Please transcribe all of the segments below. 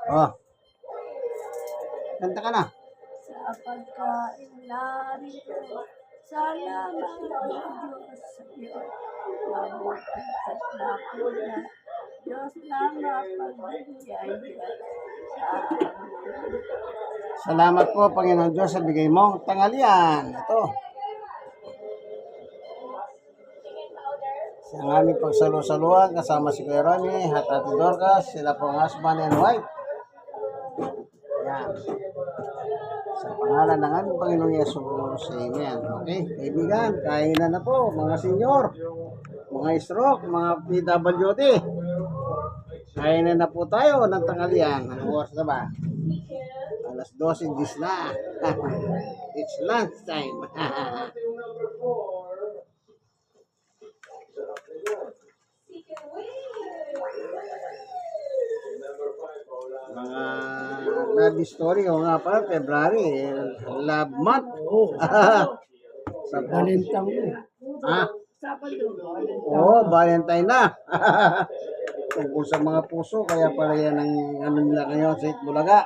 Oh, kanta ka na. Sa pagkain narito, salamat Diyos sa iyo. Mabuti at napula, Diyos na mapagbigay sa amin. Salamat po, Panginoon Diyos, sa bigay mong tanghalian. Ito. Sa aming pagsalo-saluhan, kasama si Kuya Ronnie at Ate Dorcas, sila pong husband and wife. Ayan. Sa pangalan ng aming Panginoong Yesus, amen. Okay, kaibigan, kainan na po, mga senyor, mga stroke, mga PWD. Kainan na po tayo ng tanghalian. Anong oras na ba? Alas 12 na. It's lunch time. Mga love story o nga pala, February, love month. Sa Valentine. Ha? Sabado. Oo, Valentine na. Tungkol sa mga puso, kaya pala yan ang ano nila ngayon sa Itbulaga.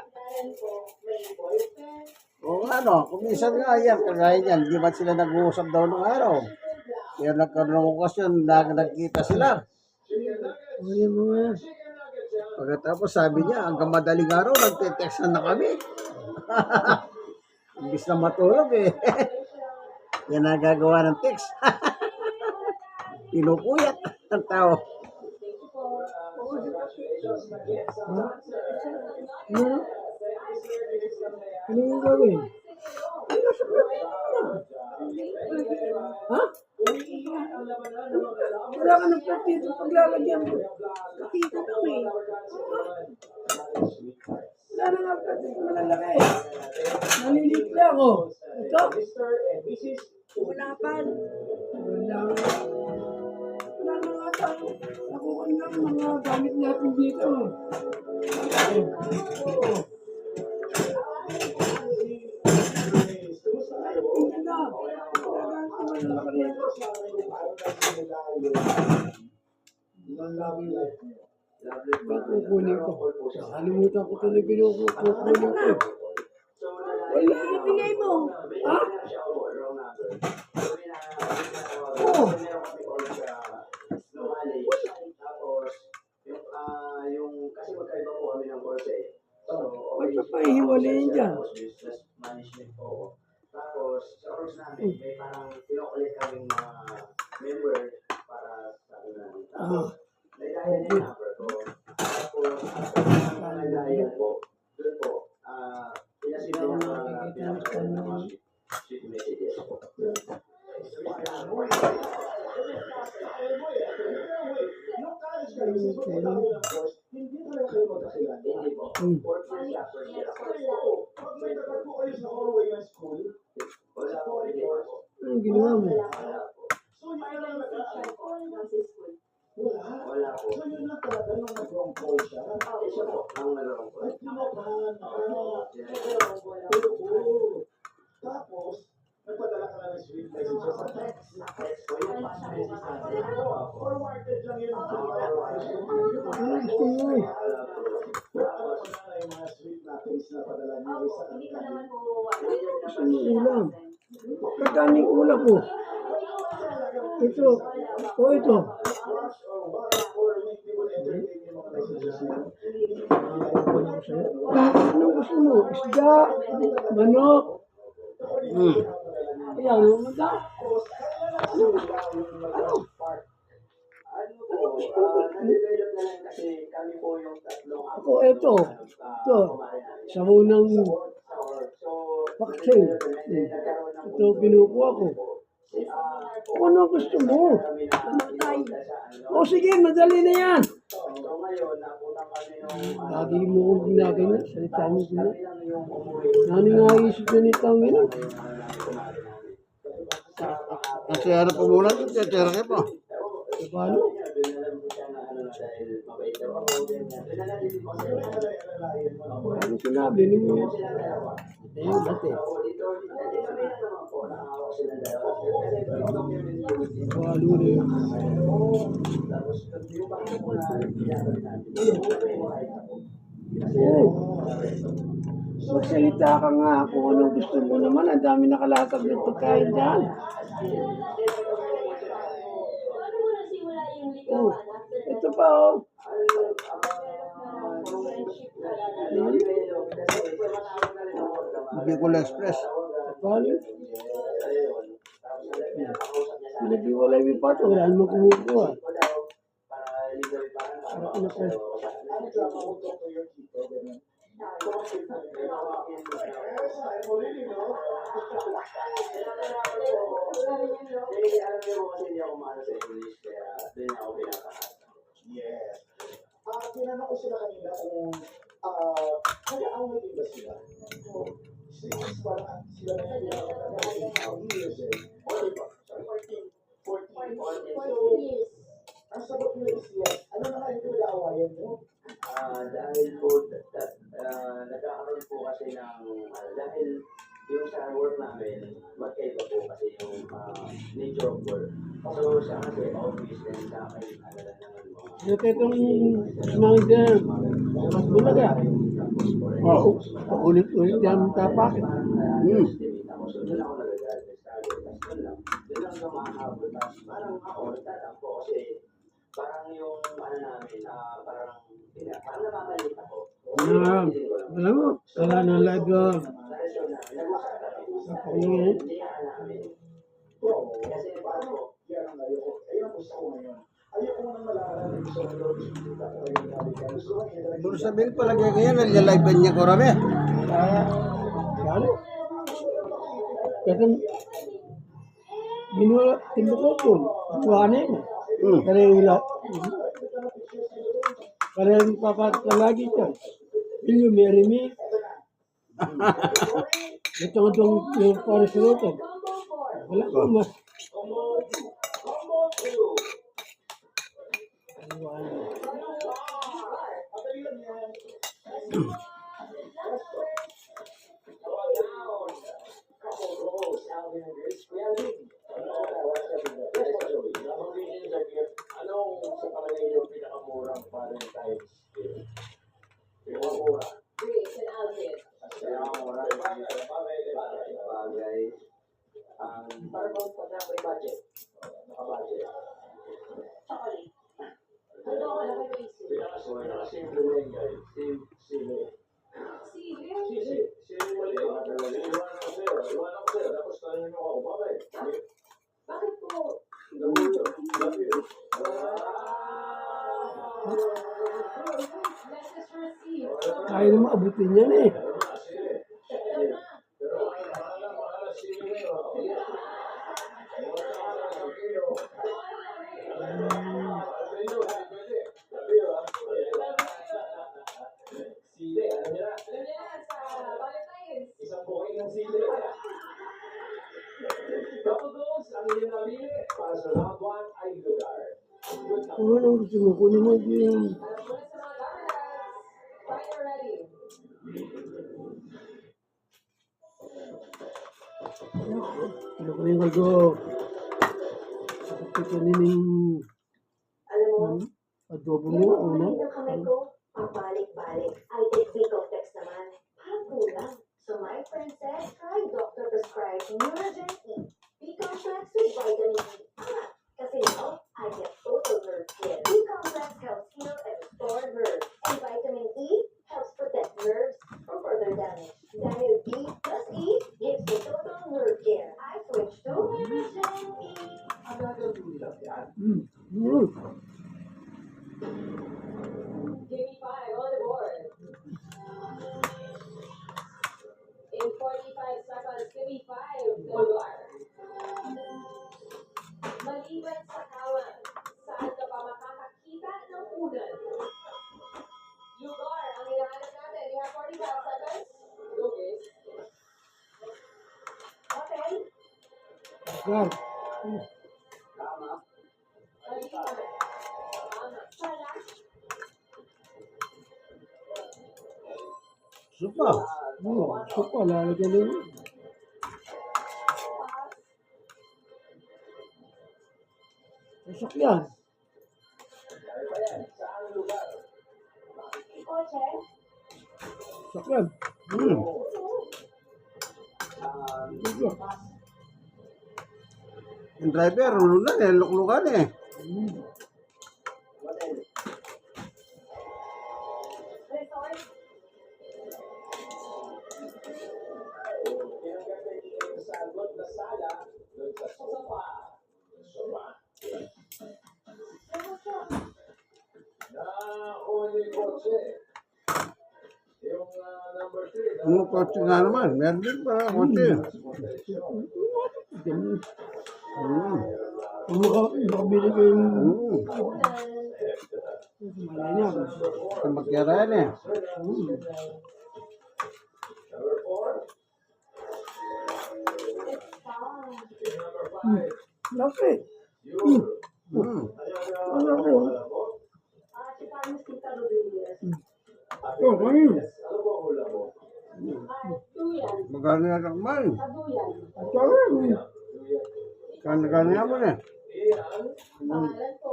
O ano, kung minsan nga yan, kagaya yan, di ba sila nag-uusap daw nung araw? Kaya nagkaroon ng okasyon, nagkita sila. O yung mga Pagkatapos sabi niya, hanggang madaling araw, nagte-textan na kami. Imbis na matulog eh. Yan ang gagawa ng text. Pinupuyat ang tao. ano? Ano yung gawin? Ha? Wala ka ng platito paglalagyan mo. Dito daw eh. Wala na nga platito malalaki. Nalilit na ako. Ito? Wala pa. Wala na nga tayo. Nakuha na ang mga gamit natin dito. Tingnan na. Kukunin ko. Nakalimutan ko tuloy kukunin ko. Wala. Ibigay mo. Ha? Oo. Kasi magkaiba po kami ng course eh. So, Ba't pa pahihiwalayin dyan? business management po. Tapos, sa course namin, may parang pinokulit kaming mga member para sa ano namin. Tapos, may dial yung number ko. Tapos, may dial po. Doon po, pinasili ng mga sweet messages po. Hindi ko lang kayo magkakilala. Hindi po. Fourth year siya, first year ako. May tagal po kayo sa Orwell School. Wala po, hindi po. Anong ginawa mo? So, yun lang wala po. So, yun lang talaga nung nag-wrong call siya. Siya po, ang nag-wrong call. Tapos, nagpadala ka na ng sweet messages sa text. Text ko yung messages natin. Forwarded lang yun. Ano gusto mo? Tapos, yung mga sweet nothings na padala niya sa kanila. Gusto mo ulam? Kakaning ulam po. Ito. O ito. Anong gusto mo? Isda? Manok? Ayan, ano mo da? Ano? Na-develop na lang kasi kami po yung tatlong Ako, ito. Ito. Sa unang vaccine. Ito, pinukuha ko. Kung ano gusto mo? O sige, madali na yan. Lagi mo kong ginaganyan. Salita mo gina. Nani nga isip na nitang gina. Kasi ano po muna, tiyatira kayo po. E paano? Ano sinabi ni mo? Ayun, dati. Palo na yun. Oo. Magsalita ka nga kung anong gusto mo naman. Ang dami nakalatag ng pagkain dyan. Oh, ito pa oh. Yan. Bicol Express. Paano? Pinag-iwalay mo pa ito. Wala naman kumukuha. Para ano pa. Yes. Tinanong ko sila kanina kung nag-aaway din ba sila? Since parang sila na years eh. O diba? 14 years. Ang sagot nila is yes. Ano na nga yung pinag-aawayan mo? Dahil po, nagkakaroon po kasi ng, dahil yung sa work namin, magkaiba po kasi yung nature of work. So, siya kasi office and sa akin, ano lang naman mga Ito itong mga dyan. Mas bulaga. Oh. Ulit-ulit dyan ang tapak. tapos doon ako nagagalit. Doon lang ako makahabol. Tapos parang ako, nagtatampo kasi parang yung ano namin, parang namamalit ako. Alam mo, wala na live yun. Kasi paano, yan ang ayoko. Ayun ang gusto ko ngayon. Ayoko nang malaman ng gusto ko gusto ko ngayon. Pero sabihin pala ngayon, nalilive niya ko rami. Ano? Kasi minula, timbukot yun. Buwanin mo. Kaya yung ila. Kaya yung papalagi ka. Yung Mary Me. Itong yung Paris Hilton. Wala ko mas. Anong sa palagay yung pinakamurang Valentine's gift? Pinakamura. Pinakamura. Bagay. Para bang pag may budget? Naka-budget. Pinakasimple na yun guys. Sili. Sili mali. Iwanan ko sa'yo. Tapos tanongin mo ako. Bakit? Bakit po? Love you. Kaya naman abutin yan eh. Isang buhay ng sili. Couples, ang inyong nabili para sa round 1 ay lugar. Kung anong gusto mo, kunin mo yung ano ko yung kaldo. Ito kanin Alam mo, adobo mo, yung una. ng kamay ko, ang balik-balik. I did Vicotex naman. Parang kulang. So my friend said, try Doctor Prescribed Neurogen E. B-complex with vitamin E. Kasi now, I get total nerve care. B-complex helps heal and restore nerves. And vitamin E helps protect nerves from further damage. Dahil B plus E gives me total nerve care. I switched to Neurogen E. Give me 5 on the board. In 45 seconds, give me 5, Dollar. Maliban sa kawan, saan ka pa makakakita ng unan? Lugar, ang hinahanap natin. We have 45 seconds. Lucas. Okay. Gar. Maliban. Tama. Sala. Supa. Supa, lalagyan din. Sasakyan. Kotse? Sakyan. Hmm. Ito. Yung driver, lulunan eh, luklukan eh. Yung kotse nga naman, meron din pa kotse. Hmm. Kung makabili ko yung Hmm. malay niya. Kumakyaraan eh. Laki. Hmm. Ano ko? Oh, kayo. Magkano na takman? Sorry. Kano naman eh. Pangalan po,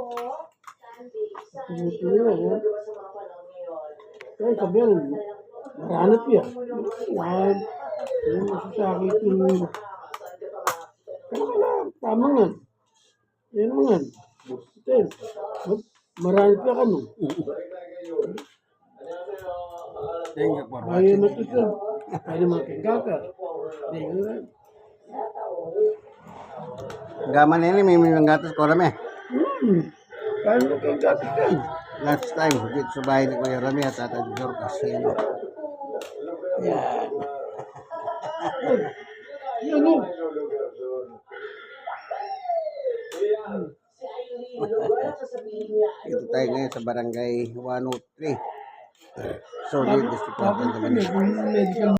Sandy. Kaya sabihan, maranap yan. Yan. Yung masasakit yung... Kaya tama nga. Yan mo nga. Ito, maranap yan ka no. Thank you for Kaya watching. matuto. Kaya makikaka. Hindi nga. Gaman ini may gatas ko rami. Kaya makikaka yan. Last time, dito sa bahay ni Kuya Rami at Tata Dorcas. Yan. Yan. Yan o. Ito tayo ngayon sa barangay 103. Solid District of Tapos Tantamani. medical